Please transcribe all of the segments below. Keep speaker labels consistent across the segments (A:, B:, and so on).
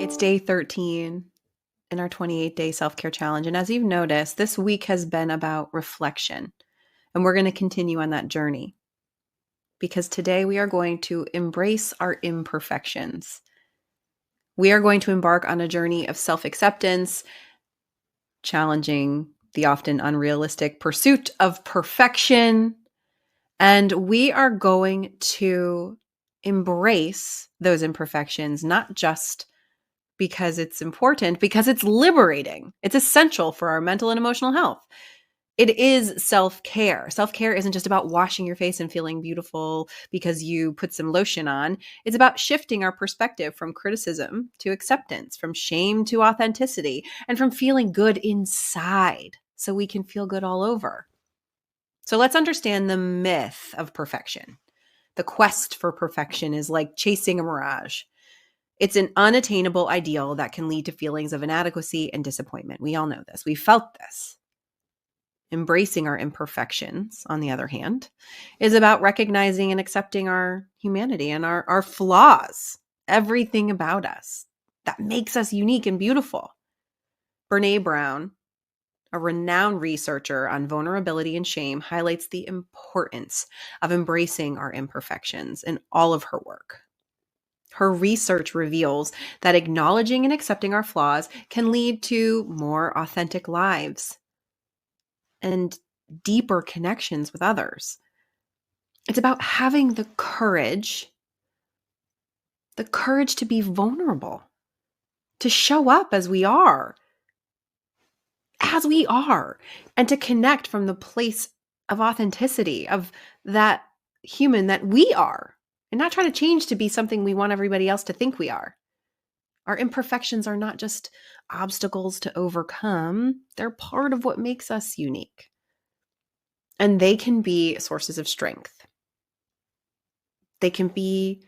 A: It's day 13 in our 28-day self-care challenge. And as you've noticed, this week has been about reflection. And we're going to continue on that journey because today we are going to embrace our imperfections. We are going to embark on a journey of self-acceptance, challenging the often unrealistic pursuit of perfection. And we are going to embrace those imperfections, not just because it's important, because it's liberating. It's essential for our mental and emotional health. It is self-care. Self-care isn't just about washing your face and feeling beautiful because you put some lotion on. It's about shifting our perspective from criticism to acceptance, from shame to authenticity, and from feeling good inside so we can feel good all over. So let's understand the myth of perfection. The quest for perfection is like chasing a mirage. It's an unattainable ideal that can lead to feelings of inadequacy and disappointment. We all know this. We felt this. Embracing our imperfections, on the other hand, is about recognizing and accepting our humanity and our flaws, everything about us that makes us unique and beautiful. Brené Brown, a renowned researcher on vulnerability and shame, highlights the importance of embracing our imperfections in all of her work. Her research reveals that acknowledging and accepting our flaws can lead to more authentic lives and deeper connections with others. It's about having the courage to be vulnerable, to show up as we are, and to connect from the place of authenticity, of that human that we are, and not try to change to be something we want everybody else to think we are. Our imperfections are not just obstacles to overcome. They're part of what makes us unique. And they can be sources of strength. They can be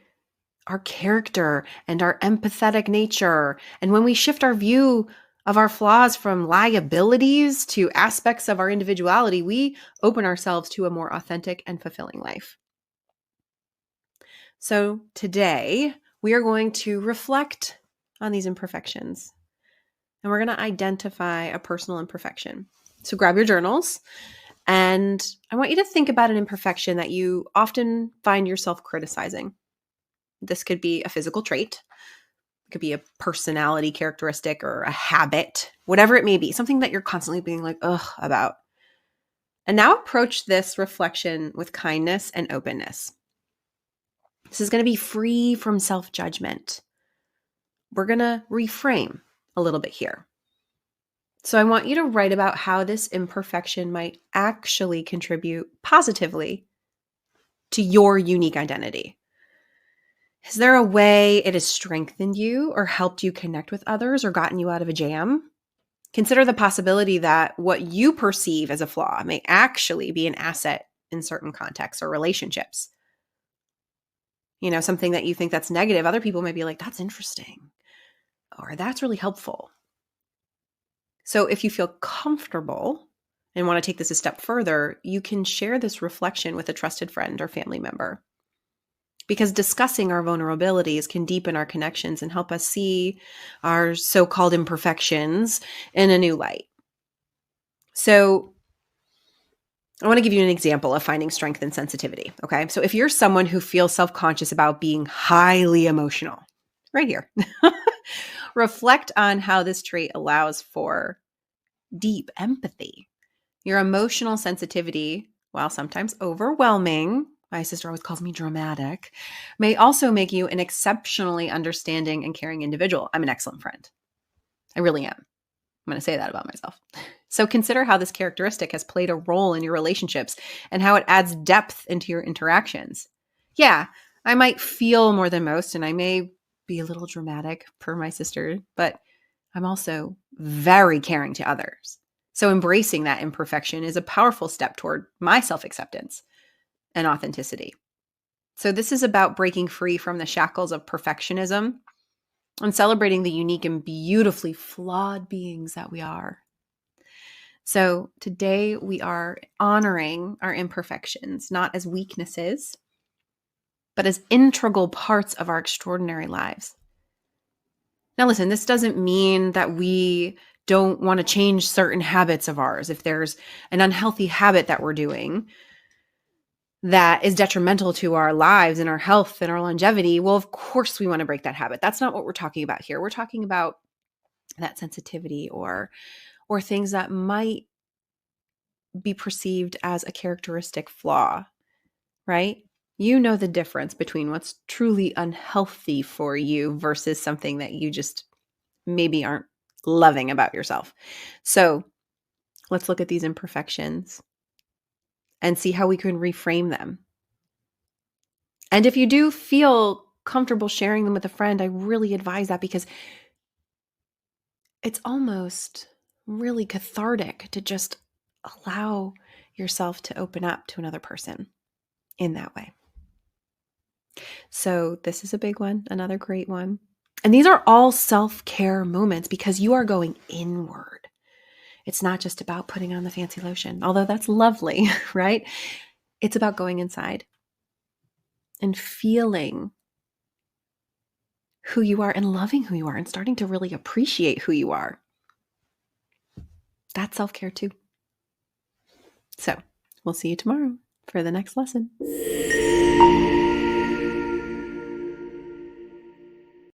A: our character and our empathetic nature. And when we shift our view of our flaws from liabilities to aspects of our individuality, we open ourselves to a more authentic and fulfilling life. So today, we are going to reflect on these imperfections. And we're going to identify a personal imperfection. So grab your journals, and I want you to think about an imperfection that you often find yourself criticizing. This could be a physical trait. It could be a personality characteristic or a habit, whatever it may be, something that you're constantly being like, ugh, about. And now approach this reflection with kindness and openness. This is going to be free from self-judgment. We're going to reframe a little bit here. So I want you to write about how this imperfection might actually contribute positively to your unique identity. Is there a way it has strengthened you or helped you connect with others or gotten you out of a jam? Consider the possibility that what you perceive as a flaw may actually be an asset in certain contexts or relationships. You know, something that you think that's negative, other people might be like, that's interesting, or that's really helpful. So if you feel comfortable and want to take this a step further, you can share this reflection with a trusted friend or family member. Because discussing our vulnerabilities can deepen our connections and help us see our so-called imperfections in a new light. So I want to give you an example of finding strength in sensitivity, okay? So if you're someone who feels self-conscious about being highly emotional, right here, reflect on how this trait allows for deep empathy. Your emotional sensitivity, while sometimes overwhelming, my sister always calls me dramatic, may also make you an exceptionally understanding and caring individual. I'm an excellent friend. I really am. I'm going to say that about myself. So consider how this characteristic has played a role in your relationships and how it adds depth into your interactions. Yeah, I might feel more than most and I may be a little dramatic per my sister, but I'm also very caring to others. So embracing that imperfection is a powerful step toward my self-acceptance and authenticity. So this is about breaking free from the shackles of perfectionism and celebrating the unique and beautifully flawed beings that we are. So today we are honoring our imperfections, not as weaknesses, but as integral parts of our extraordinary lives. Now, listen, this doesn't mean that we don't want to change certain habits of ours. If there's an unhealthy habit that we're doing that is detrimental to our lives and our health and our longevity, well, of course we want to break that habit. That's not what we're talking about here. We're talking about that sensitivity or things that might be perceived as a characteristic flaw, right? You know the difference between what's truly unhealthy for you versus something that you just maybe aren't loving about yourself. So let's look at these imperfections and see how we can reframe them. And if you do feel comfortable sharing them with a friend, I really advise that, because it's almost really cathartic to just allow yourself to open up to another person in that way. So this is a big one, another great one. And these are all self-care moments because you are going inward. It's not just about putting on the fancy lotion, although that's lovely, right? It's about going inside and feeling who you are and loving who you are and starting to really appreciate who you are. That's self-care too. So we'll see you tomorrow for the next lesson.